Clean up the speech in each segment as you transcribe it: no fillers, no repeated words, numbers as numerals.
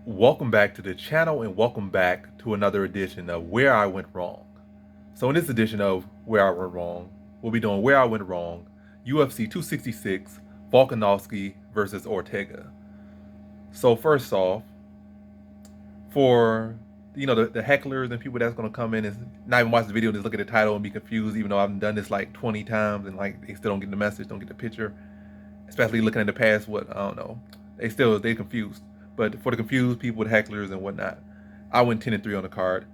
Welcome back to the channel and welcome back to another edition of Where I Went Wrong. So in this edition of Where I Went Wrong, we'll be doing Where I Went Wrong, UFC 266, Volkanovski versus Ortega. So first off, for the hecklers and people that's gonna come in and not even watch the video and just look at the title and be confused, even though I've done this like 20 times and like they still don't get the message, don't get the picture. Especially looking at the past, I don't know. They confused. But for the confused people, the hecklers and whatnot, I went 10-3 on the card,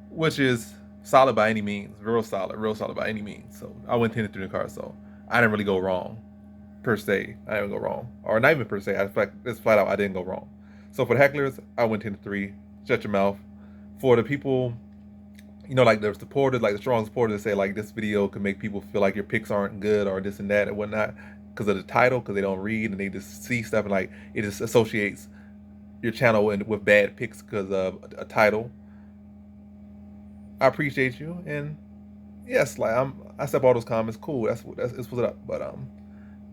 which is solid by any means, real solid by any means. So I went 10-3 on the card, so I didn't really go wrong per se. I didn't go wrong, or not even per se. It's flat out I didn't go wrong. So for the hecklers, I went 10-3. Shut your mouth. For the people, like the supporters, like the strong supporters that say like this video could make people feel like your picks aren't good or this and that and whatnot because of the title, because they don't read and they just see stuff and like it just associates your channel with bad picks because of a title. I appreciate you, and yes, like I accept all those comments. Cool, that's what's up. But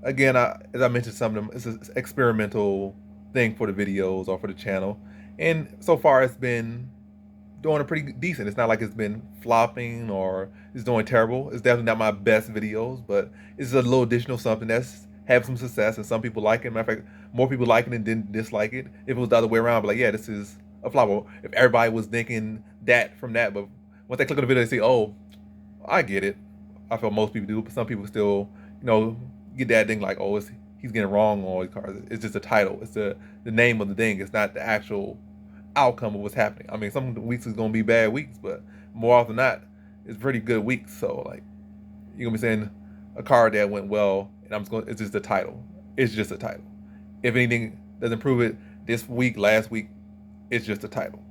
again, as I mentioned, some of them it's an experimental thing for the videos or for the channel, and so far it's been doing a pretty decent. It's not like it's been flopping or it's doing terrible. It's definitely not my best videos, but it's a little additional something that's have some success and some people like it. Matter of fact, more people like it and didn't dislike it. If it was the other way around, I'd be like, yeah, this is a flop. Or if everybody was thinking that from that, but once they click on the video, they say, oh, I get it. I feel most people do, but some people still, get that thing like, oh, he's getting wrong on all these cards. It's just a title. It's the name of the thing. It's not the actual outcome of what's happening. I mean, some weeks is gonna be bad weeks, but more often than not, it's pretty good weeks. So like, you're gonna be saying a card that went well, and it's just a title. It's just a title. If anything doesn't prove it this week, last week, it's just a title.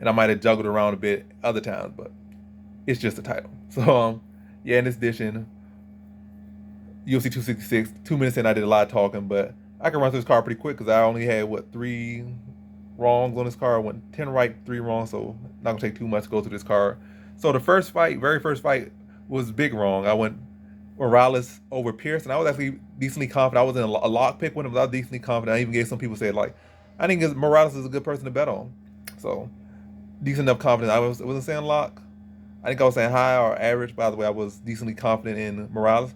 And I might have juggled around a bit other times, but it's just a title. So yeah, in this edition, UFC 266, 2 minutes in, I did a lot of talking, but I can run through this card pretty quick because I only had 3 wrongs on this card. I went 10 right, 3 wrong, so not gonna take too much to go through this card. So the very first fight was big wrong. I went Morales over Pierce, and I was actually decently confident. I was in a lock pick with him. I was decently confident. I even gave some people said like, I think Morales is a good person to bet on. So decent enough confidence. I wasn't saying lock. I think I was saying high or average. By the way, I was decently confident in Morales,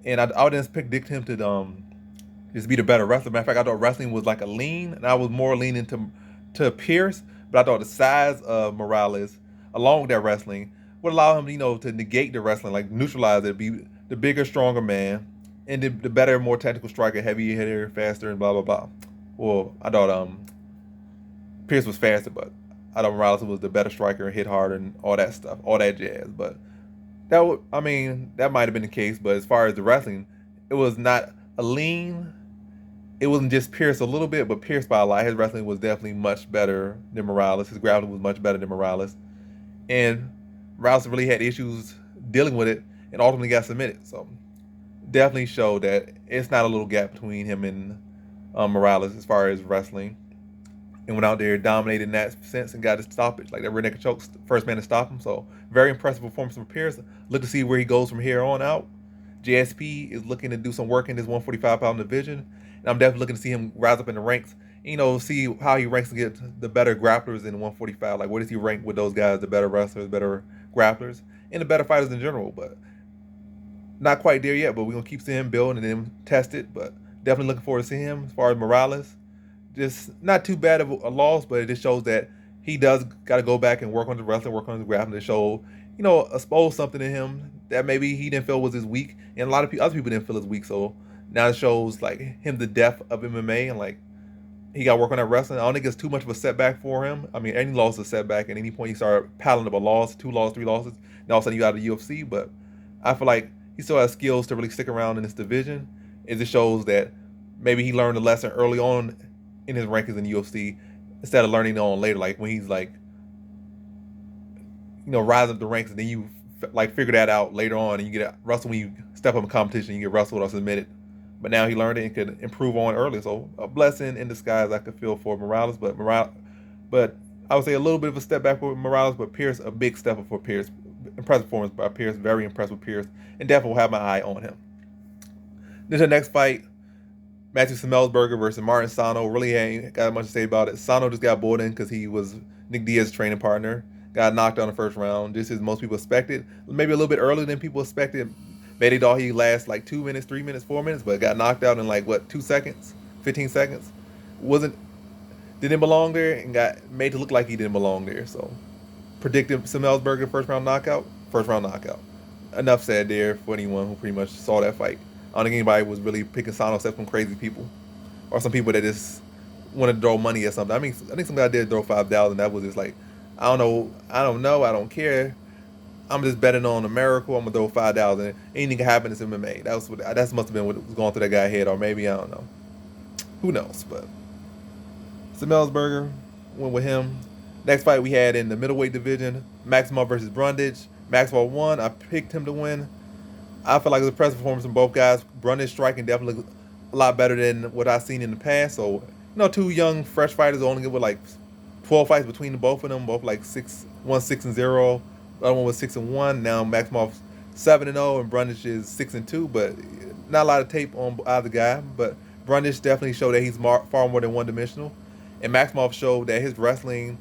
and I didn't predict him to just be the better wrestler. Matter of fact, I thought wrestling was like a lean, and I was more leaning to Pierce. But I thought the size of Morales, along with that wrestling, would allow him, to negate the wrestling, like neutralize it, be the bigger, stronger man, and the better, more technical striker, heavy hitter, faster, and blah blah blah. Well, I thought Pierce was faster, but I thought Morales was the better striker and hit harder and all that stuff, all that jazz. But that might have been the case. But as far as the wrestling, it was not a lean. It wasn't just Pierce a little bit, but Pierce by a lot. His wrestling was definitely much better than Morales. His grappling was much better than Morales. And Morales really had issues dealing with it and ultimately got submitted. So definitely showed that it's not a little gap between him and Morales as far as wrestling. And went out there, dominated in that sense, and got his stoppage. Like that rear naked choke, first man to stop him. So very impressive performance from Pierce. Look to see where he goes from here on out. JSP is looking to do some work in his 145-pound division. And I'm definitely looking to see him rise up in the ranks. See how he ranks against the better grapplers in 145. Like, where does he rank with those guys, the better wrestlers, better grapplers, and the better fighters in general? But not quite there yet, but we're going to keep seeing him build and then test it. But definitely looking forward to seeing him. As far as Morales, just not too bad of a loss, but it just shows that he does got to go back and work on the wrestling, work on his grappling to show, expose something in him that maybe he didn't feel was his weak, and a lot of other people didn't feel his weak. So now it shows like him the depth of MMA, and like he got to work on that wrestling. I don't think it's too much of a setback for him. I mean, any loss is a setback. At any point, you start piling up a loss, 2 losses, 3 losses, and all of a sudden you out of the UFC. But I feel like he still has skills to really stick around in this division. It just shows that maybe he learned a lesson early on in his rankings in the UFC instead of learning on later, like when he's like, rising up the ranks, and then you like figure that out later on, and you get Russell when you step up in competition, you get Russell or submitted. But now he learned it and could improve on early. So a blessing in disguise I could feel for Morales, but I would say a little bit of a step back for Morales, but Pierce a big step up for Pierce. Impressive performance by Pierce, very impressed with Pierce, and definitely will have my eye on him. Then the next fight, Matthew Semelsberger versus Martin Sano. Really ain't got much to say about it. Sano just got brought in because he was Nick Diaz's training partner. Got knocked out in the first round, just as most people expected. Maybe a little bit earlier than people expected. Maybe they thought he'd last like 2 minutes, 3 minutes, 4 minutes, but got knocked out in like, what, 2 seconds? 15 seconds? Didn't belong there and got made to look like he didn't belong there. So, predicted Semelsberger first round knockout. Enough said there for anyone who pretty much saw that fight. I don't think anybody was really picking Sano except from crazy people, or some people that just wanted to throw money at something. I think some guy did throw $5,000. That was just like, I don't know, I don't care. I'm just betting on a miracle. I'm gonna throw $5,000. Anything can happen in MMA. That must have been what was going through that guy's head, or maybe I don't know. Who knows? But Semelsberger went with him. Next fight we had in the middleweight division, Maximov versus Brundage. Maximov won. I picked him to win. I feel like it was a impressive performance from both guys. Brundage striking definitely a lot better than what I've seen in the past. So, two young, fresh fighters only with like 12 fights between the both of them. Both like 6-1, 6-0. The other one was 6-1. Now Maximov's 7-0 and Brundage is 6-2. But not a lot of tape on either guy. But Brundage definitely showed that he's far more than one-dimensional. And Maximov showed that his wrestling,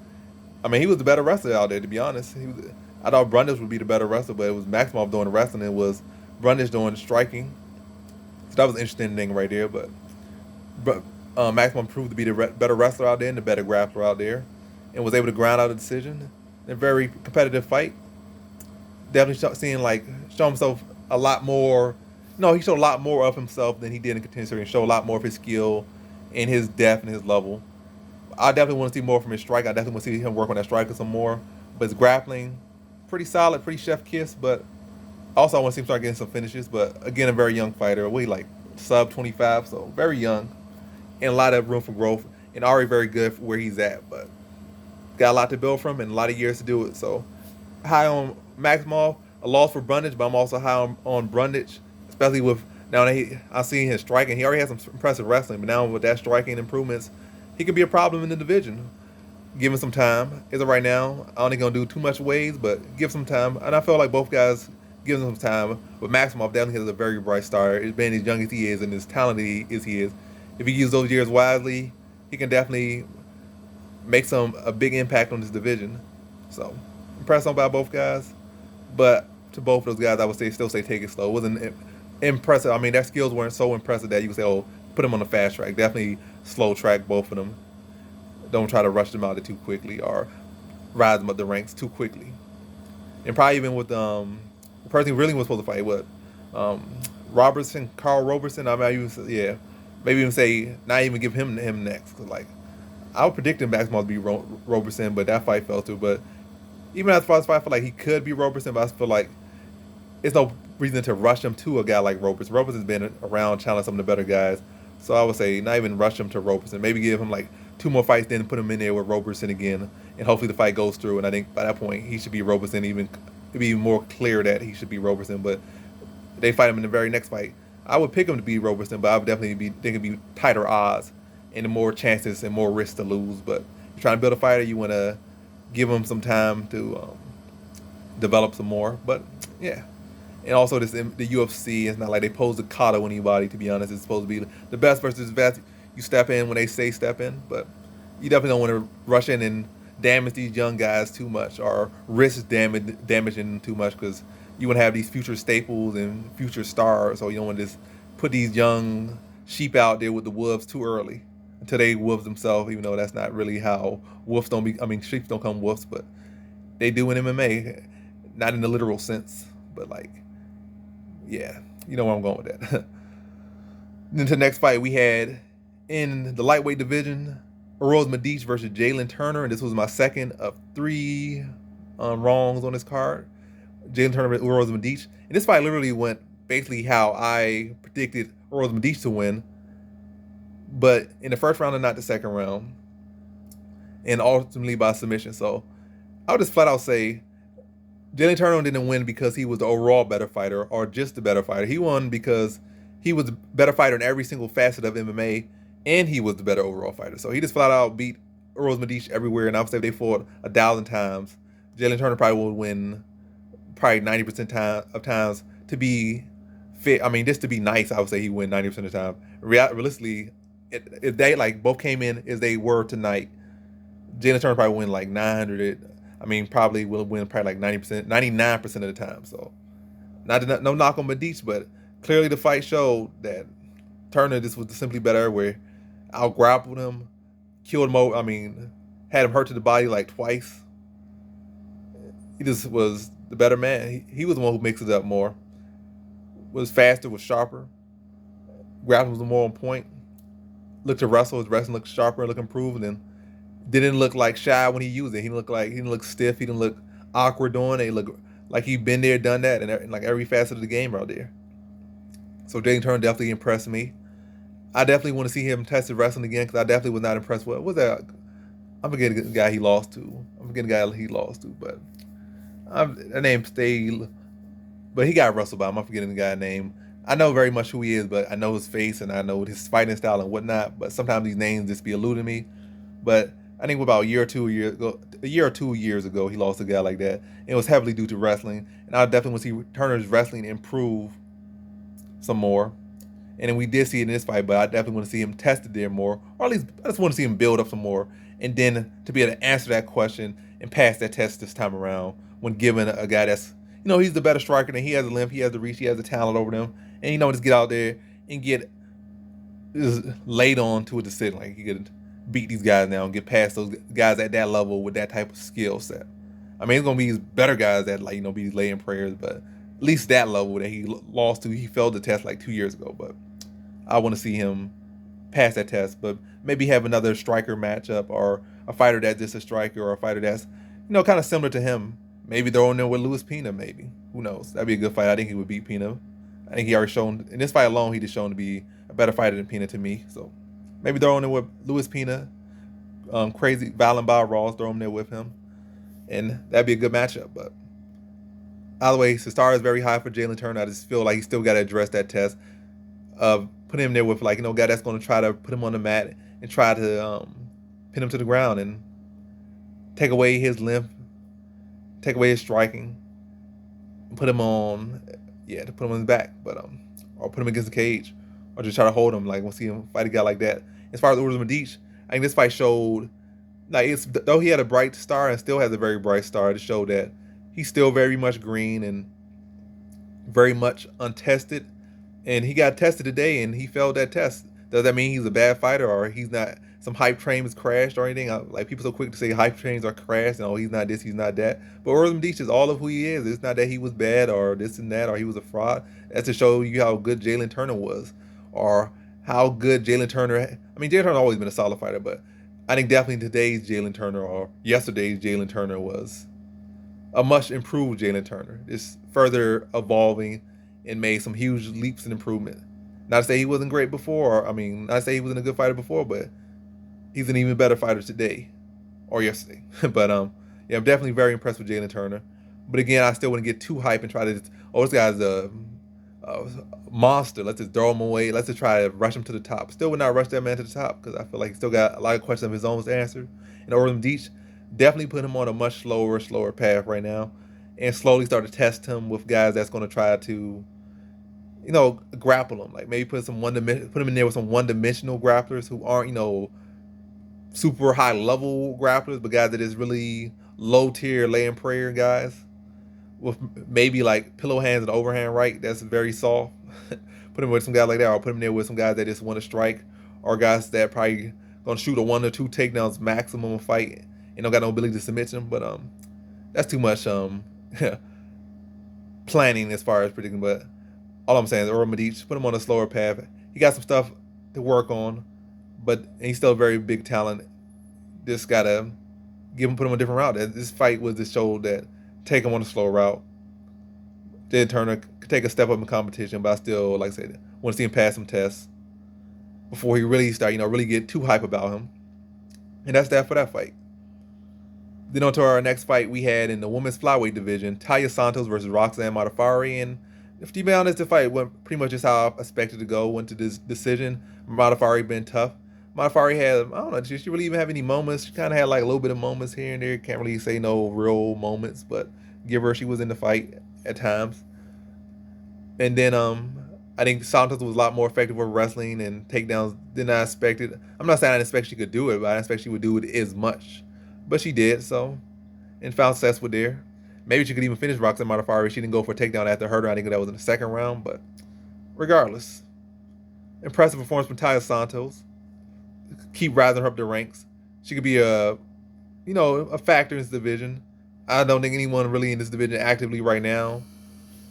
he was the better wrestler out there, to be honest. I thought Brundage would be the better wrestler, but it was Maximov doing the wrestling. It was Brundage doing the striking. So that was an interesting thing right there. But Maximov proved to be the better wrestler out there and the better grappler out there, and was able to grind out a decision in a very competitive fight. Definitely show himself a lot more. No, he showed a lot more of himself than he did in Contender and showed a lot more of his skill and his depth and his level. I definitely want to see more from his strike. I definitely want to see him work on that striker some more. But his grappling, pretty solid, pretty chef kiss. But also I want to see him start getting some finishes. But again, a very young fighter. We like sub 25, so very young. And a lot of room for growth. And already very good for where he's at. But got a lot to build from and a lot of years to do it. So high on Maximov. A loss for Brundage, but I'm also high on Brundage. Especially with, now that I'm seeing his striking. He already has some impressive wrestling. But now with that striking improvements, he could be a problem in the division. Give him some time. As of right now, I don't think going to do too much waves, but give some time. And I feel like both guys give him some time. But Maximov definitely has a very bright star. Being as young as he is and as talented as he is, if he uses those years wisely, he can definitely make a big impact on this division. So, impressed by both guys. But to both of those guys, I would still say take it slow. It wasn't impressive. Their skills weren't so impressive that you could say, oh, put them on the fast track. Definitely slow track both of them. Don't try to rush them out too quickly or rise them up the ranks too quickly. And probably even with the person who really was supposed to fight, Carl Robertson. Maybe even say not even give him next. Cause I would predict him Maximov to be Robertson, but that fight fell through. But even as far as I feel like he could be Robertson, but I feel like it's no reason to rush him to a guy like Robertson. Robertson's been around challenging some of the better guys. So I would say not even rush him to Robertson. Maybe give him 2 more fights, then put him in there with Robertson again, and hopefully the fight goes through. And I think by that point he should be Robertson. It'd be more clear that he should be Robertson. But they fight him in the very next fight. I would pick him to be Robertson, but I would definitely think it'd be tighter odds and more chances and more risks to lose. But you're trying to build a fighter, you want to give him some time to develop some more. But yeah. And also the UFC, it's not like they pose to coddle anybody, to be honest. It's supposed to be the best versus the best. You step in when they say step in, but you definitely don't want to rush in and damage these young guys too much or risk damaging too much, because you want to have these future staples and future stars, so you don't want to just put these young sheep out there with the wolves too early until they wolves themselves, even though that's not really how sheep don't come wolves, but they do in MMA, not in the literal sense, but yeah, you know where I'm going with that. Then to the next fight we had in the lightweight division, Eros Medici versus Jalen Turner, and this was my second of 3 wrongs on this card. Jalen Turner versus Eros Medici, and this fight literally went basically how I predicted Eros Medici to win, but in the first round and not the second round, and ultimately by submission. So I would just flat out say Jalen Turner didn't win because he was the overall better fighter or just the better fighter. He won because he was a better fighter in every single facet of MMA, and he was the better overall fighter. So he just flat out beat Eros Medici everywhere, and I would say if they fought 1,000 times, Jalen Turner probably would win 90% of times to be fit. I mean, just to be nice, I would say he win 90% of the time. Realistically, if they like both came in as they were tonight, Jalen Turner probably win like 900. I mean, probably will win probably like 90%, 99% of the time. So, no knock on Medici, but clearly the fight showed that Turner just was simply better. Where out grappled him, killed him over. I mean, had him hurt to the body like twice. He just was the better man. He was the one who mixed it up more. Was faster, was sharper. Grappling was more on point. Looked to wrestle. His wrestling looked sharper, looked improved, and then didn't look like shy when he used it. He didn't look stiff. He didn't look awkward doing it. He looked like he'd been there, done that, and like every facet of the game out there. So Jalen Turner definitely impressed me. I definitely want to see him test his wrestling again because I definitely was not impressed with. What was that? I'm forgetting the guy he lost to. But that name stayed. But he got wrestled by him. I'm forgetting the guy's name. I know very much who he is, but I know his face and I know his fighting style and whatnot. But sometimes these names just be eluding me. But I think about a year or 2 years ago, he lost a guy like that. And it was heavily due to wrestling. And I definitely want to see Turner's wrestling improve some more. And then we did see it in this fight, but I definitely want to see him tested there more. Or at least I just want to see him build up some more. And then to be able to answer that question and pass that test this time around when given a guy that's, he's the better striker, and he has the length, he has the reach, he has the talent over them. And, just get out there and get just laid on to a decision. Like, he could beat these guys now and get past those guys at that level with that type of skill set. I mean, it's going to be these better guys that, be laying prayers, but at least that level that he lost to, he failed the test like 2 years ago. But I want to see him pass that test, but maybe have another striker matchup or a fighter that's just a striker or a fighter that's, kind of similar to him. Maybe throw in there with Luis Pina, maybe. Who knows? That'd be a good fight. I think he would beat Pina. I think he already shown, in this fight alone, he just shown to be a better fighter than Pina to me. So maybe throw in there with Luis Pina, crazy Violent Bob Ross, throw him there with him. And that'd be a good matchup. But either way, the star is very high for Jalen Turner. I just feel like he still got to address that test of putting him there with, a guy that's going to try to put him on the mat and try to pin him to the ground and take away his length, take away his striking, and put him on his back, but or put him against the cage, or just try to hold him. We'll see him fight a guy like that. As far as Uruz Medici, I think this fight showed, though he had a bright star and still has a very bright star, to show that he's still very much green and very much untested. And he got tested today, and he failed that test. Does that mean he's a bad fighter, or he's not? Some hype train has crashed or anything? People so quick to say hype trains are crashed, and he's not this, he's not that. But Uruz Medici is all of who he is. It's not that he was bad or this and that, or he was a fraud. That's to show you how good Jalen Turner was, or how good Jalen Turner. I mean, Jalen Turner always been a solid fighter, but I think definitely today's Jalen Turner or yesterday's Jalen Turner was a much improved Jalen Turner. Just further evolving and made some huge leaps and improvement. Not to say he wasn't great before, not to say he wasn't a good fighter before, but he's an even better fighter today or yesterday. But I'm definitely very impressed with Jalen Turner. But again, I still wouldn't get too hype and try to, this guy's a monster. Let's just throw him away. Let's just try to rush him to the top. Still would not rush that man to the top because I feel like he still got a lot of questions of his own to answer. And Uruz Medici definitely put him on a much slower path right now, and slowly start to test him with guys that's going to try to, grapple him. Maybe put him in there with some one-dimensional grapplers who aren't, super high level grapplers, but guys that is really low tier laying prayer guys with maybe pillow hands and overhand right. That's very soft. Put him with some guys like that, or put him there with some guys that just want to strike, or guys that probably gonna shoot a 1 or 2 takedowns maximum fight and don't got no ability to submit them. But that's too much planning as far as predicting. But all I'm saying is Uruz Medici, put him on a slower path. He got some stuff to work on, but he's still a very big talent. Just gotta put him on a different route. This fight was just showed that take him on a slow route. Jalen Turner could take a step up in competition, but I still, like I said, want to see him pass some tests before he really start, really get too hype about him. And that's that for that fight. Then on to our next fight we had in the women's flyweight division, Taila Santos versus Roxanne Modafferi. And if to be honest, the fight went pretty much just how I expected to go. Went to this decision. Modafferi been tough. Modafferi had, I don't know, did she really even have any moments? She kind of had a little bit of moments here and there. Can't really say no real moments, but give her, she was in the fight at times. And then I think Santos was a lot more effective with wrestling and takedowns than I expected. I'm not saying I didn't expect she could do it, but I didn't expect she would do it as much. But she did, so, and found success with there. Maybe she could even finish Roxanne Modafferi. She didn't go for a takedown after her. I think that was in the second round, but regardless. Impressive performance from Taya Santos. Keep rising her up the ranks. She could be a factor in this division. I don't think anyone really in this division actively right now,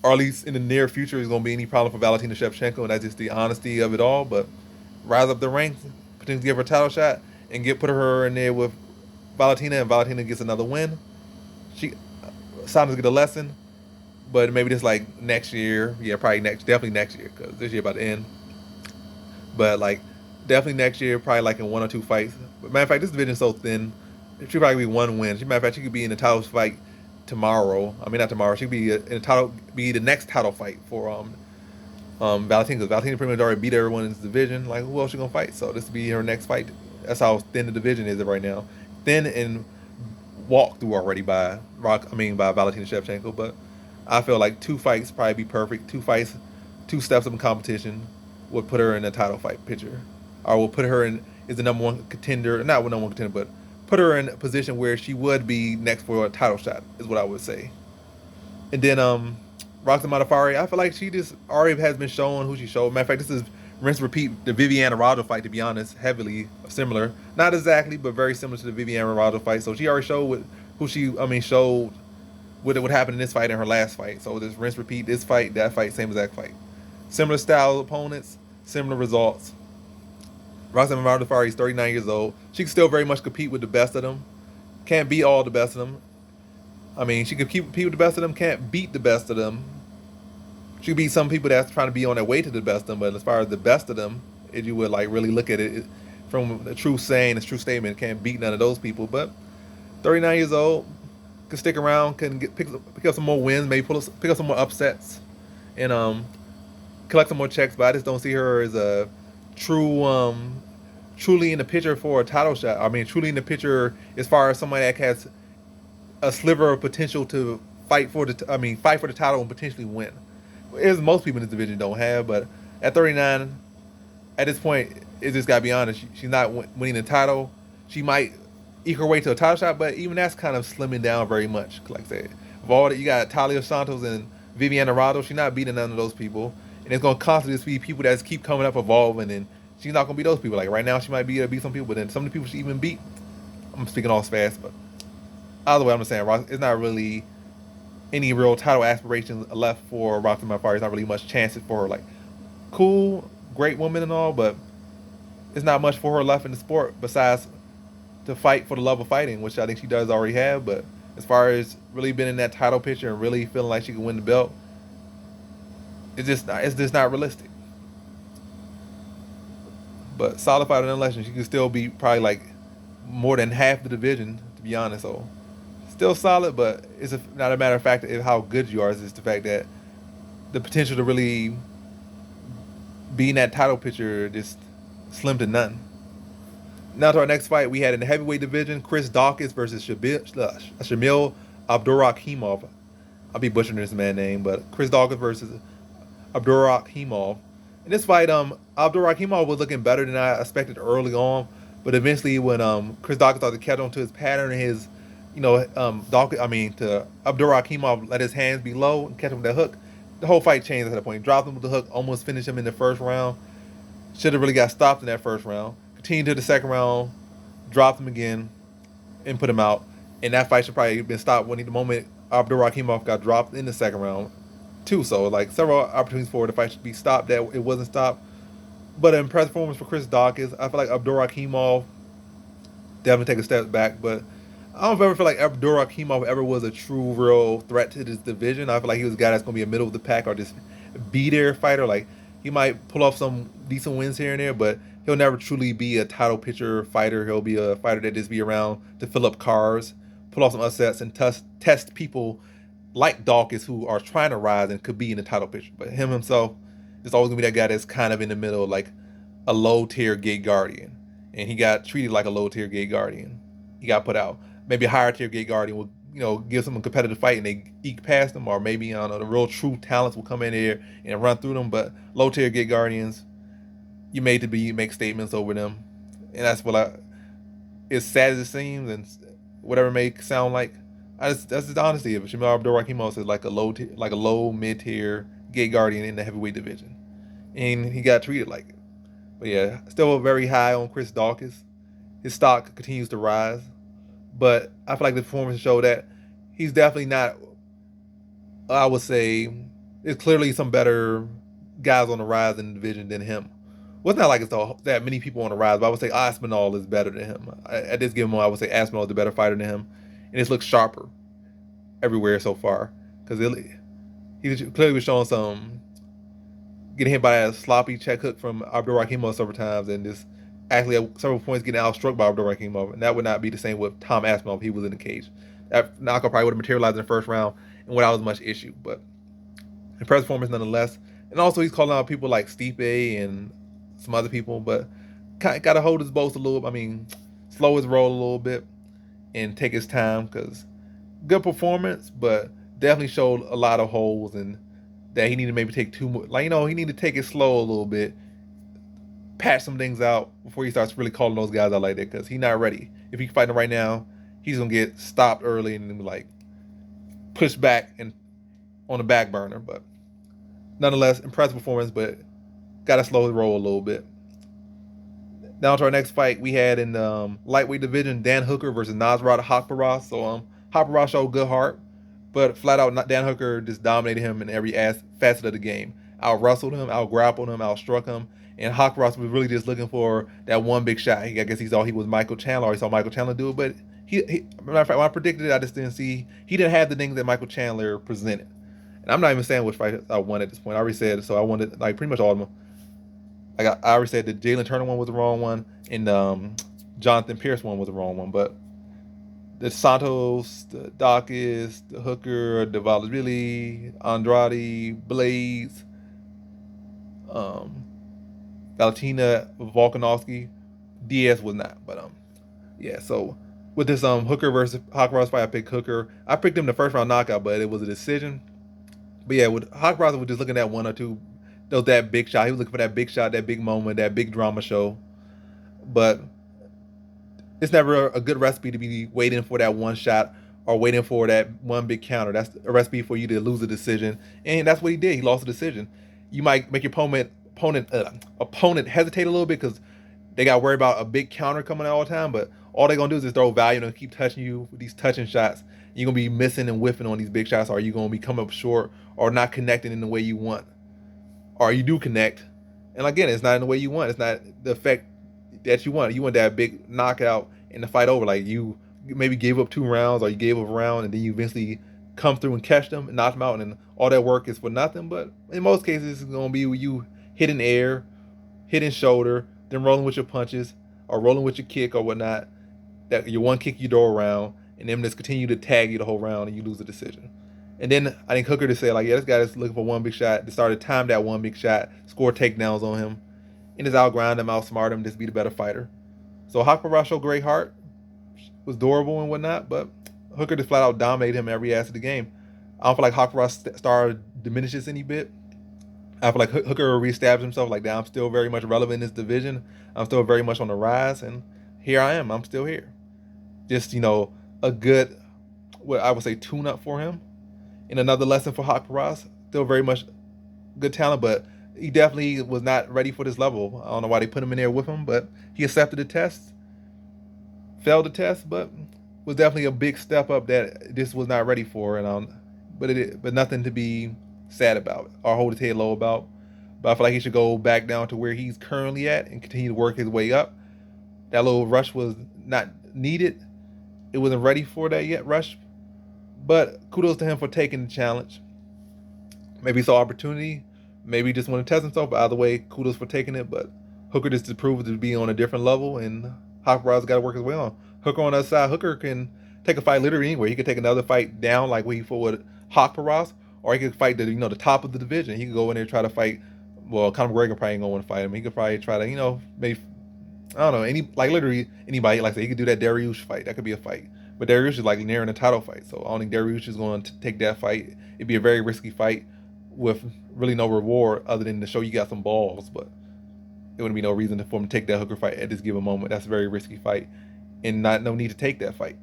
or at least in the near future, is going to be any problem for Valentina Shevchenko, and that's just the honesty of it all. But rise up the ranks, potentially give her a title shot, and put her in there with Valentina, and Valentina gets another win. Santos get a lesson, but maybe just like next year, definitely next year, because this year about to end. But like definitely next year, probably like in 1 or 2 fights. But matter of fact, this division is so thin. She probably be 1 win. Matter of fact, she could be in the title fight tomorrow. I mean, not tomorrow. She could be be the next title fight for Valentina. Because Valentina pretty much already beat everyone in this division. Like, who else she gonna fight? So this would be her next fight. That's how thin the division is right now. Thin and walked through already by Valentina Shevchenko. But I feel like 2 fights probably be perfect. 2 fights, 2 steps up in competition would put her in a title fight picture, or will put her in is the number 1 contender. Not number 1 contender, but put her in a position where she would be next for a title shot, is what I would say. And then Roxanne Modafferi, I feel like she just already has been showing who she showed. Matter of fact, this is rinse repeat the Viviane Araújo fight, to be honest, heavily similar. Not exactly, but very similar to the Viviane Araújo fight. So she already showed showed what would happen in this fight and her last fight. So just rinse repeat this fight, that fight, same exact fight. Similar style opponents, similar results. Roxanne Modafferi is 39 years old. She can still very much compete with the best of them. Can't beat all the best of them. I mean, she can compete with the best of them. Can't beat the best of them. She can beat some people that's trying to be on their way to the best of them. But as far as the best of them, if you would like really look at it from a true saying, a true statement, can't beat none of those people. But 39 years old, can stick around, can pick up some more wins, maybe pick up some more upsets, and collect some more checks. But I just don't see her as a truly in the picture for a title shot. I mean, truly in the picture as far as somebody that has a sliver of potential to fight for the title and potentially win. As most people in this division don't have, but at 39, at this point, it just gotta be honest. She's not winning the title. She might eke her way to a title shot, but even that's kind of slimming down very much. Like I said, of all that, you got Talia Santos and Viviane Araújo. She's not beating none of those people. And it's going to constantly be people that keep coming up, evolving, and she's not going to be those people. Like right now, she might be able to beat some people, but then some of the people she even beat, I'm speaking all fast, but either way, I'm just saying, it's not really any real title aspirations left for Roxanne Modafferi. It's not really much chances for her. Like, cool, great woman and all, but it's not much for her left in the sport besides to fight for the love of fighting, which I think she does already have. But as far as really being in that title picture and really feeling like she can win the belt, it's just not realistic. But solid fighter nonetheless, she can still be probably like more than half the division, to be honest. So still solid, but it's not a matter of fact of how good you are. It's just the fact that the potential to really be in that title picture just slim to none. Now to our next fight, we had in the heavyweight division, Chris Dawkins versus Shamil Abdulraheem. I'll be butchering this man's name, but Chris Dawkins versus Abdulraheem. In this fight, Abdulraheem was looking better than I expected early on, but eventually when Chris Dawkins started to catch on to his pattern and his, Abdulraheem let his hands be low and catch him with that hook, the whole fight changed at that point. He dropped him with the hook, almost finished him in the first round. Should have really got stopped in that first round. Continued to the second round, dropped him again, and put him out. And that fight should probably have been stopped when the moment Abdulraheem got dropped in the second round, too. So, like, several opportunities for the fight should be stopped that it wasn't stopped. But an impressive performance for Chris Dawkins. I feel like Abdulraheem definitely take a step back, but I don't ever feel like Abdulraheem ever was a true, real threat to this division. I feel like he was a guy that's going to be a middle of the pack or just be there fighter. Like, he might pull off some decent wins here and there, but he'll never truly be a title picture fighter. He'll be a fighter that just be around to fill up cars, pull off some upsets, and test people like Dawkins who are trying to rise and could be in the title picture. But him himself is always going to be that guy that's kind of in the middle, like a low-tier gate guardian. And he got treated like a low-tier gate guardian. He got put out. Maybe a higher-tier gate guardian will give them a competitive fight and they eke past them, or maybe I don't know, the real true talents will come in there and run through them. But low tier Gate Guardians, you made to be make statements over them, and that's what I. As sad as it seems, and whatever it may sound like, that's just honesty. If Shamil Abdulraheem is like a low mid tier Gate Guardian in the heavyweight division, and he got treated like it. But yeah, still very high on Chris Dawkins. His stock continues to rise, but I feel like the performance showed that he's definitely not. I would say there's clearly some better guys on the rise in the division than him. Well, it's not like it's that many people on the rise, but I would say Aspinall is better than him. At this given moment, I would say Aspinall is the better fighter than him, and it looks sharper everywhere so far because he clearly was showing some getting hit by a sloppy check hook from Abdulraheem several times, and just actually at several points getting outstruck by Abdulraheem, and that would not be the same with Tom Aspinall if he was in the cage. That knockout probably would have materialized in the first round and without as much issue, but impressive performance nonetheless. And also he's calling out people like Stipe and some other people, but got to hold his boats a little. I mean, slow his roll a little bit and take his time because good performance, but definitely showed a lot of holes and that he needed to maybe take too much. Like he needed to take it slow a little bit, patch some things out before he starts really calling those guys out like that because he's not ready. If he's fighting right now, he's gonna get stopped early and like pushed back and on the back burner. But nonetheless, impressive performance, but gotta slow his roll a little bit. Now to our next fight we had in the lightweight division, Dan Hooker versus Nasrata Haqparast. So Haqparast showed good heart, but flat out Dan Hooker just dominated him in every facet of the game. Out wrestled him, out grappled him, out struck him, and Haqparast was really just looking for that one big shot. I guess he thought he was Michael Chandler, or he saw Michael Chandler do it, but matter of fact, when I predicted it, I just didn't see he didn't have the things that Michael Chandler presented. And I'm not even saying which fight I won at this point. I already said, so I wanted like pretty much all of them. I already said the Jalen Turner one was the wrong one, and Jonathan Pierce one was the wrong one. But the Santos, the Dawkins, the Hooker, the Valashvili, Andrade, Blades, Valentina, Volkanovski, Diaz was not. But yeah. So with this Hooker versus Haqparast fight, I picked Hooker. I picked him the first round knockout, but it was a decision. But yeah, with Haqparast, was just looking at one or two. That big shot. He was looking for that big shot, that big moment, that big drama show. But it's never a good recipe to be waiting for that one shot or waiting for that one big counter. That's a recipe for you to lose a decision, and that's what he did. He lost a decision. You might make your opponent hesitate a little bit because they got worried about a big counter coming out all the time. But all they're gonna do is just throw value and keep touching you with these touching shots. You're gonna be missing and whiffing on these big shots, or you're gonna be coming up short or not connecting in the way you want. Or you do connect, and again, it's not in the way you want. It's not the effect that you want. You want that big knockout and the fight over. Like you maybe gave up 2 rounds, or you gave up a round, and then you eventually come through and catch them and knock them out, and all that work is for nothing. But in most cases, it's gonna be with you hitting air, hitting shoulder, then rolling with your punches or rolling with your kick or whatnot. That your one kick you throw around, and then just continue to tag you the whole round, and you lose the decision. And then I think Hooker just said, like, yeah, this guy is looking for one big shot. They started to time that one big shot, score takedowns on him, and just outgrind him, outsmart him, just be the better fighter. So Haqparast showed great heart, was durable and whatnot, but Hooker just flat out dominated him every aspect of the game. I don't feel like Haqparast star diminishes any bit. I feel like Hooker reestablished himself, like, I'm still very much relevant in this division. I'm still very much on the rise, and here I am. I'm still here. Just, a good, what I would say, tune-up for him. And another lesson for Haqparast, still very much good talent, but he definitely was not ready for this level. I don't know why they put him in there with him, but he accepted the test, failed the test, but was definitely a big step up that this was not ready for. And but nothing to be sad about or hold his head low about. But I feel like he should go back down to where he's currently at and continue to work his way up. That little rush was not needed. It wasn't ready for that yet, rush. But kudos to him for taking the challenge. Maybe he saw opportunity. Maybe he just wanted to test himself. But either way, kudos for taking it. But Hooker just proved to be on a different level. And Haqparast got to work his way on. Hooker on the other side. Hooker can take a fight literally anywhere. He could take another fight down like what he fought with Haqparast. Or he could fight the top of the division. He could go in there and try to fight. Well, Conor McGregor probably ain't going to want to fight him. He could probably try to, maybe, I don't know, literally anybody. Like I said, he could do that Dariush fight. That could be a fight. But Dariush is like nearing a title fight, so I don't think Dariush is going to take that fight. It'd be a very risky fight with really no reward other than to show you got some balls. But there wouldn't be no reason for him to take that Hooker fight at this given moment. That's a very risky fight, and no need to take that fight.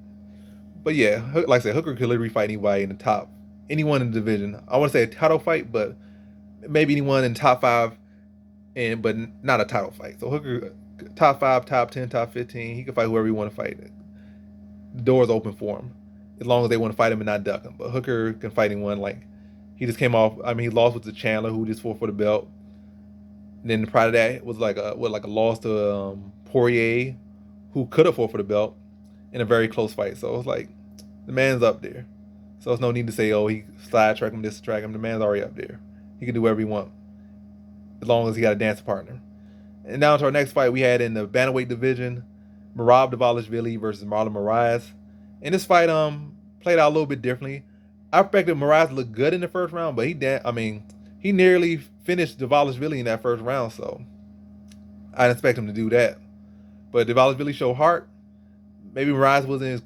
But yeah, like I said, Hooker could literally fight anybody in the top, anyone in the division. I want to say a title fight, but maybe anyone in top 5, but not a title fight. So Hooker, top 5, top 10, top 15, he can fight whoever he want to fight. The door's open for him, as long as they want to fight him and not duck him. But Hooker can fight anyone. Like, he just came off. I mean, he lost with the Chandler, who just fought for the belt. And then prior to that was like a loss to Poirier, who could have fought for the belt in a very close fight. So it's like, the man's up there. So it's no need to say, oh, he sidetrack him, distract him. The man's already up there. He can do whatever he wants, as long as he got a dance partner. And now to our next fight we had in the bantamweight division, Merab Dvalishvili versus Marlon Moraes. And this fight played out a little bit differently. I expected Moraes to look good in the first round, but he nearly finished Dvalishvili in that first round, so I didn't expect him to do that. But Dvalishvili showed heart. Maybe Moraes wasn't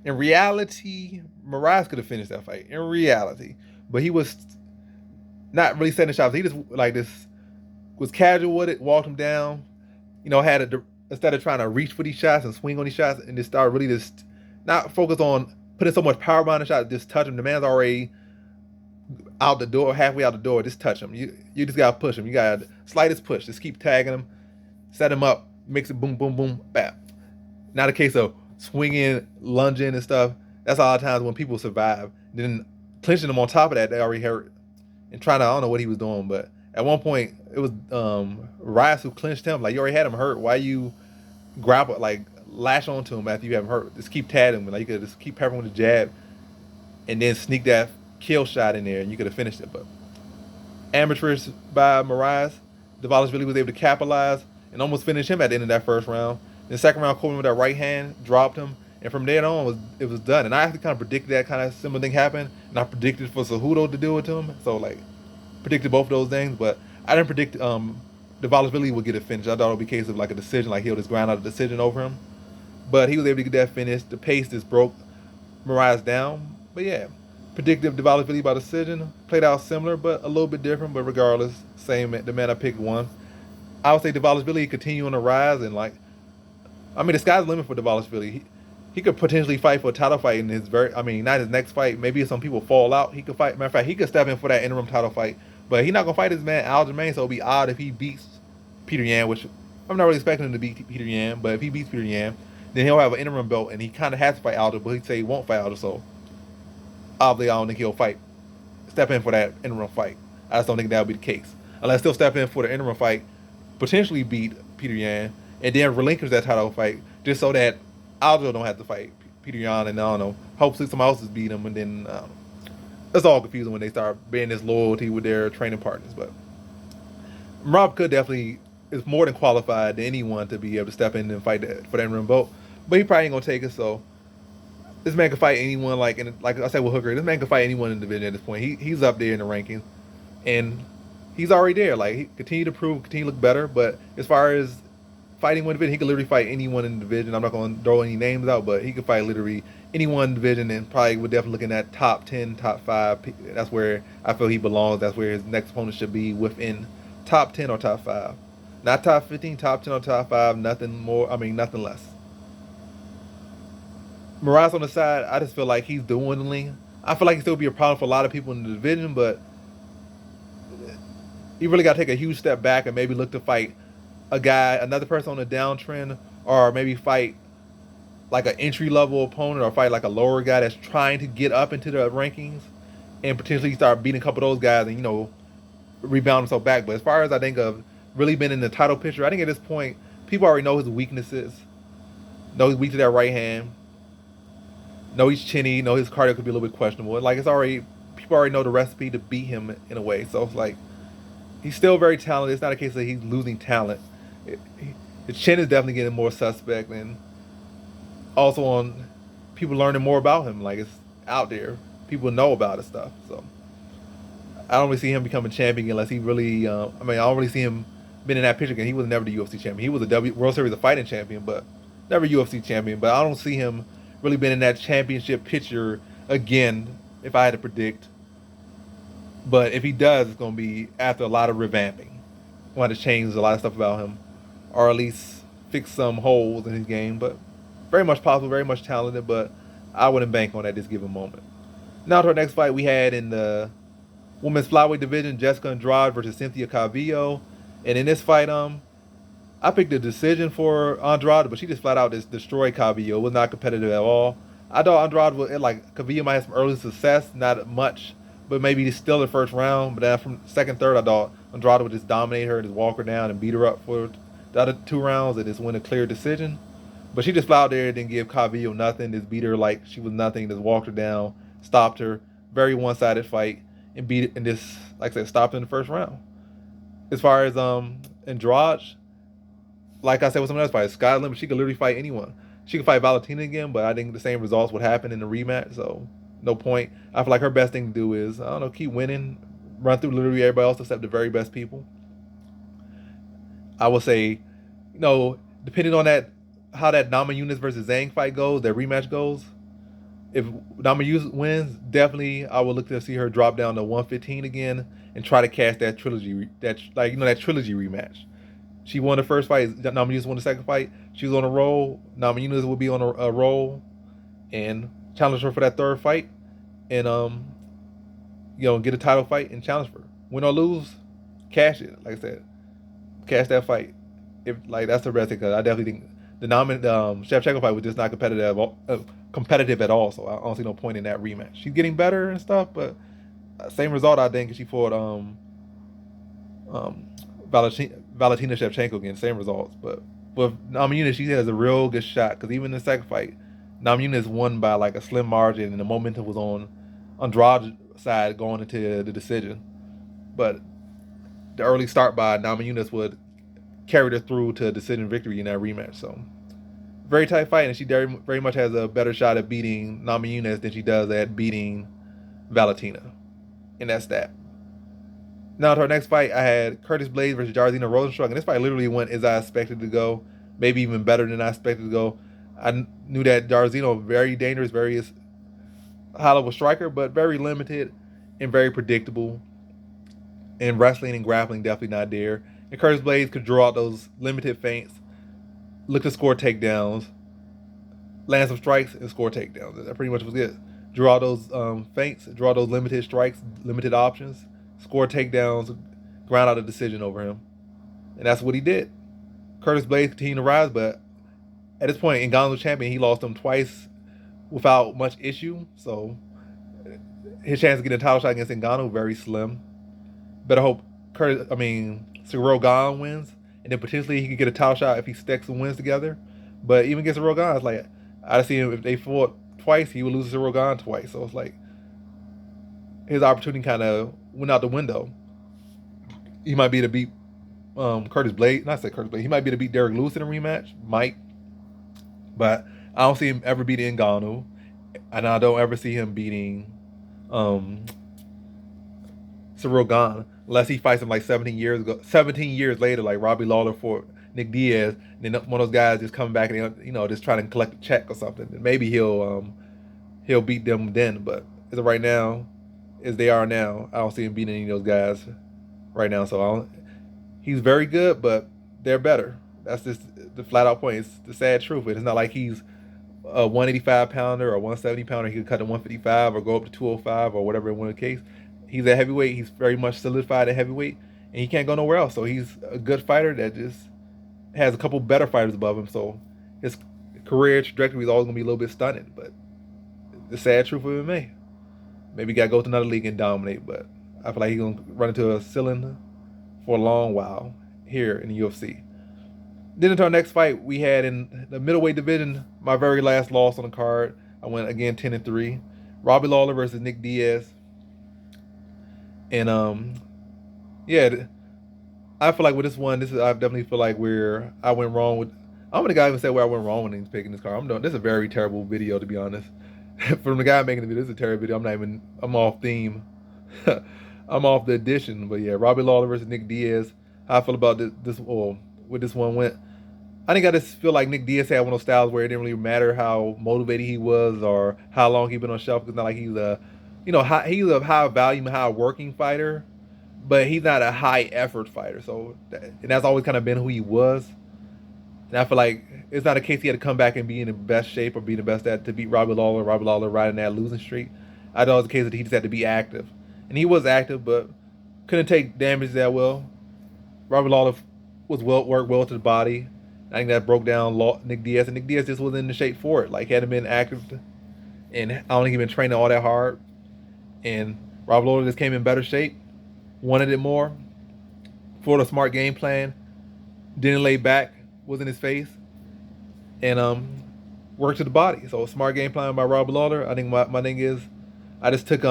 in reality, Moraes could have finished that fight. In reality. But he was not really setting shots. He just was casual with it, walked him down, instead of trying to reach for these shots and swing on these shots, and just start really just not focus on putting so much power behind the shot, just touch him. The man's already out the door, halfway out the door, just touch him. You just gotta push him. You got slightest push. Just keep tagging him, set him up, mix it, boom, boom, boom, bam. Not a case of swinging, lunging and stuff. That's a lot of times when people survive. Then clinching them on top of that, they already hurt. And trying to, I don't know what he was doing, but at one point, it was Rice who clinched him. Like, you already had him hurt. Why you grapple, lash onto him after you have him hurt? Just keep tagging him. Like, you could just keep peppering with the jab and then sneak that kill shot in there, and you could have finished it. But amateurish by Moraes, Dvalishvili was able to capitalize and almost finish him at the end of that first round. In the second round, caught him with that right hand, dropped him, and from there on, it was done. And I actually kind of predicted that kind of similar thing happened, and I predicted for Cejudo to do it to him. So, predicted both of those things, but I didn't predict Dvalishvili would get it finished. I thought it would be a case of a decision, he'll just grind out a decision over him. But he was able to get that finished. The pace just broke Moraes down. But yeah, predicted Dvalishvili by decision. Played out similar, but a little bit different. But regardless, the man I picked won. I would say Dvalishvili continue on the rise, and the sky's the limit for Dvalishvili. He could potentially fight for a title fight in not his next fight. Maybe if some people fall out, he could fight. Matter of fact, he could step in for that interim title fight. But he's not going to fight his man Aljamain, so it'll be odd if he beats Peter Yan, which I'm not really expecting him to beat Peter Yan. But if he beats Peter Yan, then he'll have an interim belt, and he kind of has to fight Aldo, but he'd say he won't fight Aldo, so obviously I don't think he'll step in for that interim fight. I just don't think that would be the case. Unless he'll step in for the interim fight, potentially beat Peter Yan, and then relinquish that title fight, just so that Aldo don't have to fight Peter Yan, and I don't know, hopefully somebody else beat him, and then it's all confusing when they start being this loyalty with their training partners. But Rob could definitely is more than qualified than anyone to be able to step in and fight for that interim belt, but he probably ain't gonna take it. So this man can fight anyone. Like I said with Hooker, this man can fight anyone in the division at this point. He's up there in the rankings, and he's already there. He continue to prove, continue to look better. But as far as fighting one division, he could literally fight anyone in the division. I'm not going to throw any names out, but he could fight literally anyone in the division, and probably would definitely looking at top 10, top 5. That's where I feel he belongs. That's where his next opponent should be, within top 10 or top 5. Not top 15, top 10 or top 5, nothing more, nothing less. Moraes on the side, I just feel like he's dwindling. I feel like he still be a problem for a lot of people in the division, but you really got to take a huge step back and maybe look to fight another person on a downtrend, or maybe fight an entry-level opponent, or fight a lower guy that's trying to get up into the rankings and potentially start beating a couple of those guys and, rebound himself back. But as far as I think of really being in the title picture, I think at this point, people already know his weaknesses. Know he's weak to that right hand. Know he's chinny. Know his cardio could be a little bit questionable. People already know the recipe to beat him in a way. So it's he's still very talented. It's not a case that he's losing talent. His chin is definitely getting more suspect, and also on people learning more about him. It's out there. People know about his stuff. So I don't really see him becoming champion unless he really. I don't really see him being in that picture again. He was never the UFC champion. He was a World Series of Fighting champion, but never UFC champion, but I don't see him really being in that championship picture again. If I had to predict, but if he does, it's gonna be after a lot of revamping. Want to change a lot of stuff about him, or at least fix some holes in his game. But very much possible, very much talented. But I wouldn't bank on at this given moment. Now to our next fight we had in the women's flyweight division, Jessica Andrade versus Cynthia Cavillo. And in this fight, I picked a decision for Andrade, but she just flat out just destroyed Cavillo. It was not competitive at all. I thought Andrade would, like, Cavillo might have some early success, not much, but maybe still the first round. But then from second, third, I thought Andrade would just dominate her, just walk her down and beat her up for the other 2 rounds and just win a clear decision. But she just flat out there, didn't give Cavillo nothing, just beat her like she was nothing, just walked her down, stopped her. Very one-sided fight, and beat it, and just, like I said, stopped in the first round. As far as Andrade, like I said with some other fights, sky limit. She could literally fight anyone. She could fight Valentina again, but I think the same results would happen in the rematch. So no point. I feel like her best thing to do is, I don't know, keep winning, run through literally everybody else except the very best people. I would say, depending on that, how that Namajunas versus Zhang fight goes, that rematch goes. If Namajunas wins, definitely I would look to see her drop down to 115 again and try to cash that trilogy, that trilogy rematch. She won the first fight. Namajunas won the second fight. She was on a roll. Namajunas will be on a roll, and challenge her for that third fight, and get a title fight and challenge her. Win or lose, cash it. Like I said, cash that fight. If that's the best thing, because I definitely think the Shevchenko fight was just not competitive at all. So I don't see no point in that rematch. She's getting better and stuff, but same result I think if she fought Valentina Shevchenko again, same results. But with Namajunas, she has a real good shot, because even in the second fight, Namajunas won by like a slim margin, and the momentum was on Andrade's side going into the decision. But the early start by Namajunas would carry her through to a decision victory in that rematch. So very tight fight, and she very much has a better shot at beating Namajunas than she does at beating Valentina. And that's that. Now to our next fight, I had Curtis Blaydes versus Jairzinho Rozenstruik, and this fight literally went as I expected to go, maybe even better than I expected to go. I knew that Jairzinho very dangerous, very hell of a striker, but very limited and very predictable. And wrestling and grappling definitely not there. And Curtis Blaydes could draw out those limited feints, look to score takedowns, land some strikes, and score takedowns. That pretty much was it. Draw those feints, draw those limited strikes, limited options, score takedowns, ground out a decision over him. And that's what he did. Curtis Blaydes continued to rise, but at this point, Ngannou's champion, he lost him twice without much issue. So his chance of getting a title shot against Ngannou very slim. Better hope Ciryl Gane wins, and then potentially he could get a title shot if he stacks some wins together. But even against Ciryl Gane, it's like, I'd see him, if they fought twice, he would lose to Ciryl Gane twice. So it's like his opportunity kind of went out the window. He might be to beat Curtis Blaydes. Not say Curtis Blaydes. He might be to beat Derek Lewis in a rematch. Might. But I don't see him ever beating Ngannou. And I don't ever see him beating Ciryl Gane unless he fights him like 17 years later, like Robbie Lawler for Nick Diaz, and then one of those guys just coming back and just trying to collect a check or something. And maybe he'll beat them then. But as of right now, as they are now, I don't see him beating any of those guys right now. So he's very good, but they're better. That's just the flat out point. It's the sad truth. It's not like he's a 185 pounder or 170 pounder. He could cut to 155 or go up to 205 or whatever in one case. He's a heavyweight. He's very much solidified at heavyweight, and he can't go nowhere else. So he's a good fighter that just has a couple better fighters above him. So his career trajectory is always going to be a little bit stunning. But the sad truth of MMA, maybe he got to go to another league and dominate. But I feel like he's going to run into a ceiling for a long while here in the UFC. Then into our next fight, we had in the middleweight division, my very last loss on the card. I went again 10-3. Robbie Lawler versus Nick Diaz. And I feel like with this one, I definitely feel like I went wrong with. I'm the guy who said where I went wrong when he's picking this card. This is a very terrible video, to be honest. From the guy making the video, this is a terrible video. I'm off theme. I'm off the edition. But yeah, Robbie Lawler versus Nick Diaz. How I feel about with this one went. I think I just feel like Nick Diaz had one of those styles where it didn't really matter how motivated he was or how long he'd been on shelf. It's not like he's a, he's a high volume, high working fighter, but he's not a high effort fighter. So, and that's always kind of been who he was. And I feel like it's not a case he had to come back and be in the best shape or be the best at to beat Robbie Lawler. Robbie Lawler riding that losing streak. I thought it was a case that he just had to be active, and he was active, but couldn't take damage that well. Robbie Lawler was worked well to the body. I think that broke down Nick Diaz, and Nick Diaz just wasn't in the shape for it. Like, he hadn't been active, and I don't think he'd been training all that hard. And Robbie Lawler just came in better shape, wanted it more, for the smart game plan, didn't lay back, was in his face, and worked to the body. So smart game plan by Robbie Lawler. I think my thing is, I just took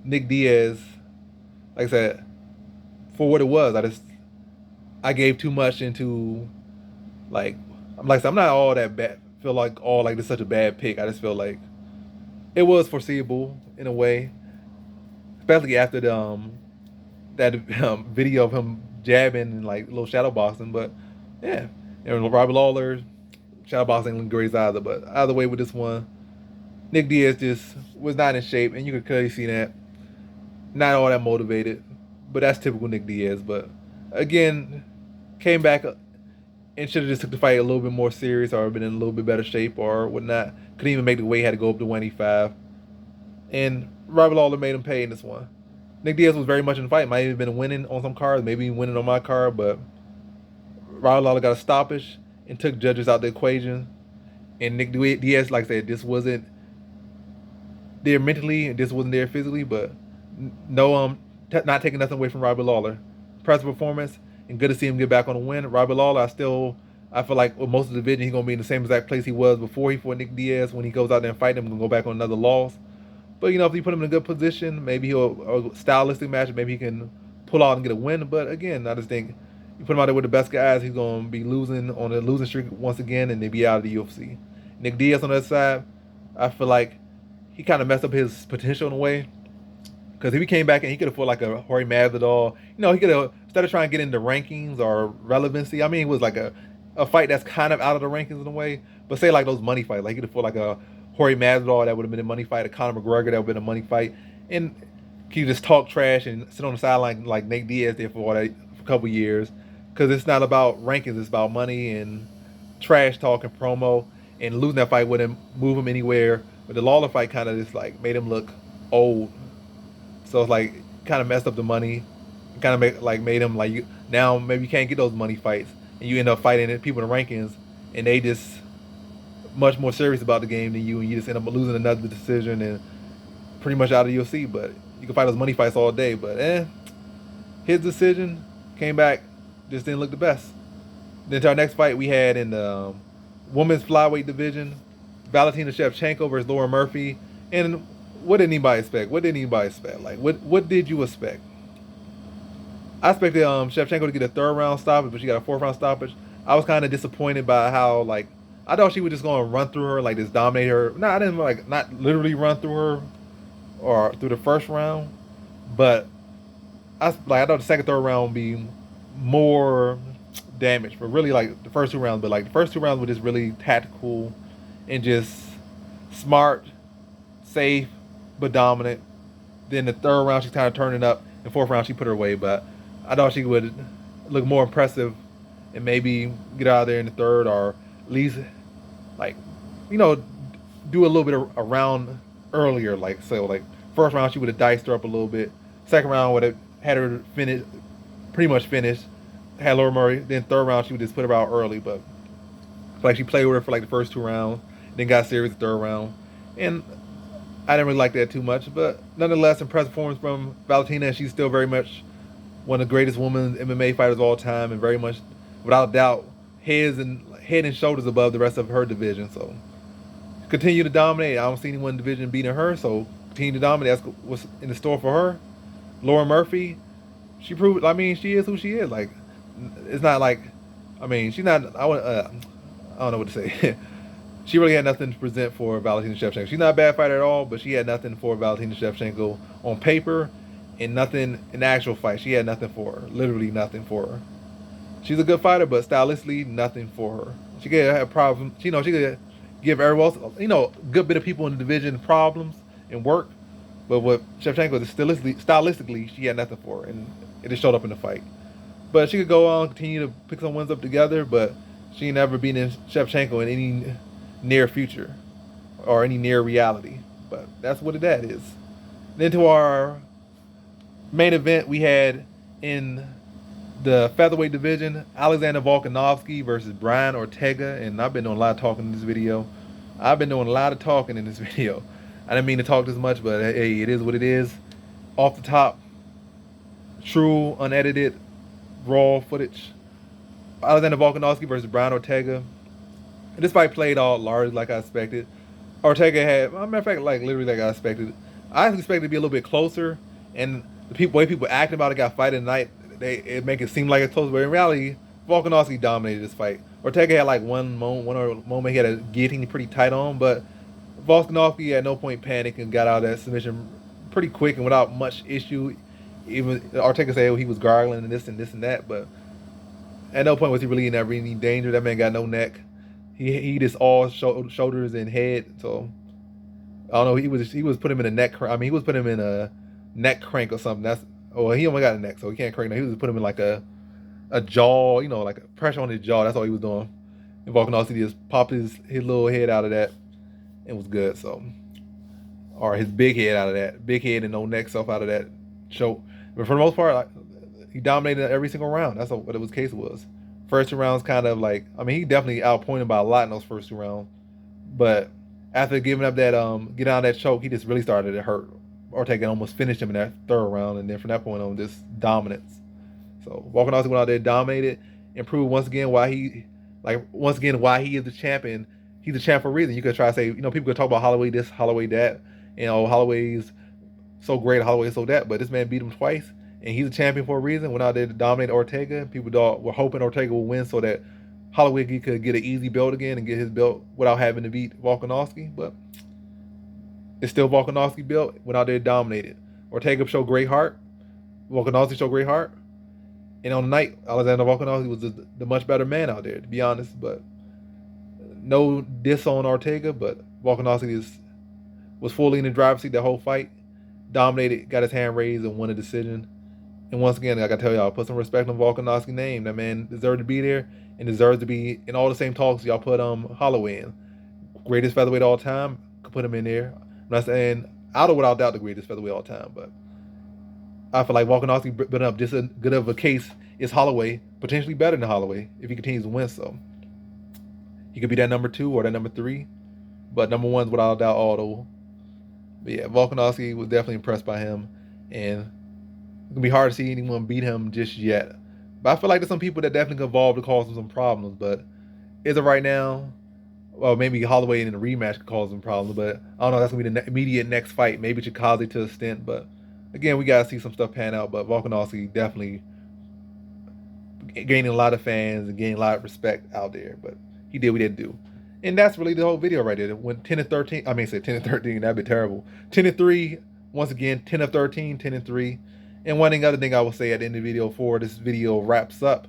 Nick Diaz, like I said, for what it was. I gave too much into, like, I'm not all that bad. Feel like all like this is such a bad pick. I just feel like it was foreseeable in a way, especially after the that video of him jabbing and like little shadow boxing. But yeah, and Robbie Lawler shadow boxing ain't great either. But either way with this one, Nick Diaz just was not in shape, and you could clearly see that. Not all that motivated, but that's typical Nick Diaz. But again, came back and should have just took the fight a little bit more serious or been in a little bit better shape or whatnot. Couldn't even make the weight, had to go up to 185. And Robbie Lawler made him pay in this one. Nick Diaz was very much in the fight. Might have been winning on some cards, maybe winning on my card, but Robbie Lawler got a stoppage and took judges out the equation. And Nick Diaz, like I said, this wasn't there mentally and this wasn't there physically, but no, not taking nothing away from Robbie Lawler. Impressive performance and good to see him get back on the win. Robbie Lawler, I feel like with most of the division, he's gonna be in the same exact place he was before he fought Nick Diaz. When he goes out there and fight him, gonna go back on another loss. But if you put him in a good position, maybe he'll a stylistic match, maybe he can pull out and get a win. But again, I just think you put him out there with the best guys, he's gonna be losing on a losing streak once again, and they be out of the UFC. Nick Diaz on the other side, I feel like he kind of messed up his potential in a way. Because if he came back and he could have fought like a Jorge Masvidal, he could have, instead of trying to get into rankings or relevancy, I mean, it was like a fight that's kind of out of the rankings in a way. But say like those money fights, like he could have fought like a Jorge Masvidal, that would have been a money fight, a Conor McGregor, that would have been a money fight. And he just talk trash and sit on the sideline like Nate Diaz did for a couple years. Because it's not about rankings, it's about money and trash talk and promo. And losing that fight wouldn't move him anywhere. But the Lawler fight kind of just like made him look old. So it's like kind of messed up the money, kind of made him like now maybe you can't get those money fights, and you end up fighting people in the rankings, and they just much more serious about the game than you, and you just end up losing another decision and pretty much out of the UFC. But you can fight those money fights all day, but his decision came back, just didn't look the best. Then to our next fight we had in the women's flyweight division, Valentina Shevchenko versus Lauren Murphy, and what did anybody expect? Like, what did you expect? I expected Shevchenko to get a third round stoppage, but she got a fourth round stoppage. I was kind of disappointed by how, like, I thought she was just going to run through her, like, just dominate her. No, I didn't, like, not literally run through her or through the first round, but I thought the second, third round would be more damage. But really, like, the first two rounds, but, like, the first two rounds were just really tactical and just smart, safe, but dominant. Then the third round, she's kind of turning up. The fourth round, she put her away. But I thought she would look more impressive and maybe get out of there in the third, or at least, like, do a little bit of a round earlier. Like, so, like, first round, she would have diced her up a little bit. Second round would have had her finish, pretty much finished. Had Laura Murray. Then third round, she would just put her out early. But like, she played with her for like the first two rounds, then got serious the third round. And I didn't really like that too much, but nonetheless, impressive performance from Valentina. She's still very much one of the greatest women MMA fighters of all time, and very much, without doubt, head and shoulders above the rest of her division. So continue to dominate. I don't see anyone in the division beating her, so continue to dominate. That's what's in the store for her. Lauren Murphy, she proved. I mean, she is who she is. Like, it's not like, I mean, she's not. I don't know what to say. She really had nothing to present for Valentina Shevchenko. She's not a bad fighter at all, but she had nothing for Valentina Shevchenko on paper, and nothing in the actual fight. She had nothing for her. Literally nothing for her. She's a good fighter, but stylistically, nothing for her. She could have problems. She could give everyone else, good bit of people in the division problems and work. But with Shevchenko, stylistically, she had nothing for her, and it just showed up in the fight. But she could go on, continue to pick some wins up together, but she ain't never beaten Shevchenko in any near future or any near reality. But that's what that is. Then to our main event, we had in the featherweight division, Alexander Volkanovski versus Brian Ortega. And I've been doing a lot of talking in this video. I didn't mean to talk this much, but hey, it is what it is. Off the top, true, unedited, raw footage. Alexander Volkanovski versus Brian Ortega. And this fight played all large like I expected. Ortega had, as a matter of fact, like literally like I expected. I expected it to be a little bit closer, and the way people acting about it got fight at night, it make it seem like it's close, but in reality, Volkanovski dominated this fight. Ortega had like one moment he had a guillotine pretty tight on, but Volkanovski at no point panicked and got out of that submission pretty quick and without much issue. Even Ortega said he was gargling and this and that, but at no point was he really in any danger. That man got no neck. He just all shoulders and head. So I don't know. He was putting him in a neck. I mean, he was putting him in a neck crank or something. He only got a neck, so he can't crank. Now he was putting him in like a jaw, like a pressure on his jaw. That's all he was doing. And Volkanovski just popped his little head out of that and was good. So, or his big head out of that, big head and no neck stuff out of that choke. But for the most part, he dominated every single round. That's what his case was. First two rounds kind of like, I mean, he definitely outpointed by a lot in those first two rounds. But after giving up that, getting out of that choke, he just really started to hurt. Ortega almost finished him in that third round, and then from that point on, just dominance. So Volkanovski went out there, dominated, and proved once again why he is the champion. He's a champ for a reason. You could try to say, people could talk about Holloway this, Holloway that, Holloway's so great, Holloway's so that, but this man beat him twice, and he's a champion for a reason. Went out there to dominate Ortega. People were hoping Ortega would win so that Holloway could get an easy belt again and get his belt without having to beat Volkanovski, but it's still Volkanovski belt. Went out there dominated. Ortega showed great heart. Volkanovski showed great heart. And on the night, Alexander Volkanovski was the much better man out there, to be honest. But no diss on Ortega, but Volkanovski was fully in the driver's seat that whole fight. Dominated, got his hand raised, and won a decision. And once again, like I tell y'all, put some respect on Volkanovski's name. That man deserved to be there and deserves to be in all the same talks y'all put Holloway in. Greatest featherweight of all time, could put him in there. I'm not saying out without doubt the greatest featherweight of all time, but I feel like Volkanovski built up just as good of a case as Holloway, potentially better than Holloway if he continues to win. So he could be that number 2 or that number 3, but number 1's without a doubt Aldo. But yeah, Volkanovski was definitely impressed by him, and it's gonna be hard to see anyone beat him just yet. But I feel like there's some people that definitely could evolve to cause him some problems. But as of right now, well, maybe Holloway in a rematch could cause him problems, but I don't know. That's gonna be the immediate next fight. Maybe Chikaze to a stint, but again, we gotta see some stuff pan out. But Volkanovski definitely gaining a lot of fans and gaining a lot of respect out there. But he did what he had to do, and that's really the whole video right there. It went 10-13. I mean, say 10-13. That'd be terrible. 10-3. Once again, 10-13, 10-3. And one other thing I will say at the end of the video before this video wraps up,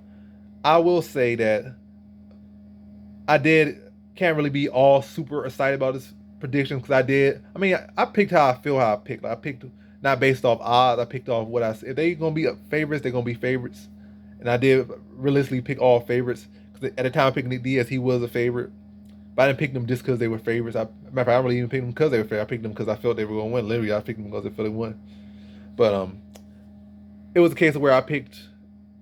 I will say that can't really be all super excited about this prediction because I picked how I feel how I picked. I picked not based off odds. I picked off what I said. If they're going to be favorites, they're going to be favorites. And I did realistically pick all favorites. Because at the time I picked Diaz, he was a favorite. But I didn't pick them just because they were favorites. Matter of fact, I really even picked them because they were favorites. I picked them because I felt they were going to win. Literally, I picked them because I felt they won. But it was a case of where I picked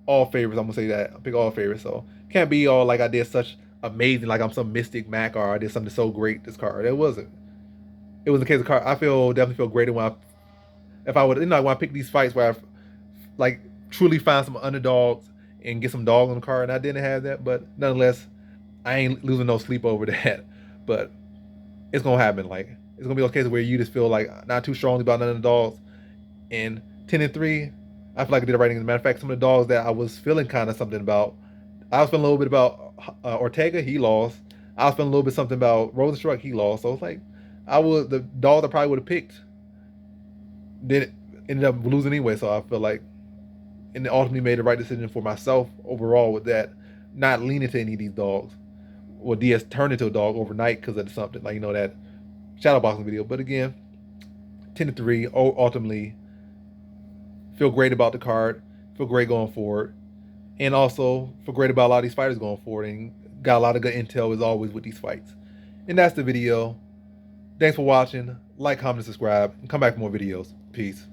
all favorites. I'm going to say that. I picked all favorites. So can't be all like I did such amazing, like I'm some mystic Mac or I did something so great this card. It wasn't. It was a case of card. I definitely feel greater when when I pick these fights where I like truly find some underdogs and get some dogs on the card, and I didn't have that, but nonetheless, I ain't losing no sleep over that. But it's gonna happen. Like it's gonna be a case where you just feel like not too strongly about none of the dogs. And 10-3, I feel like I did the right thing. As a matter of fact, some of the dogs that I was feeling kind of something about, I was feeling a little bit about Ortega, he lost. I was feeling a little bit something about Rosenstruck, he lost. So it's like the dog I probably would have picked didn't ended up losing anyway. So I feel like and ultimately made the right decision for myself overall with that, not leaning to any of these dogs. Well, Diaz turned into a dog overnight because of something like that shadowboxing video. But again, 10-3. Ultimately, feel great about the card. Feel great going forward, and also feel great about a lot of these fighters going forward. And got a lot of good intel as always with these fights. And that's the video. Thanks for watching. Like, comment, and subscribe, and come back for more videos. Peace.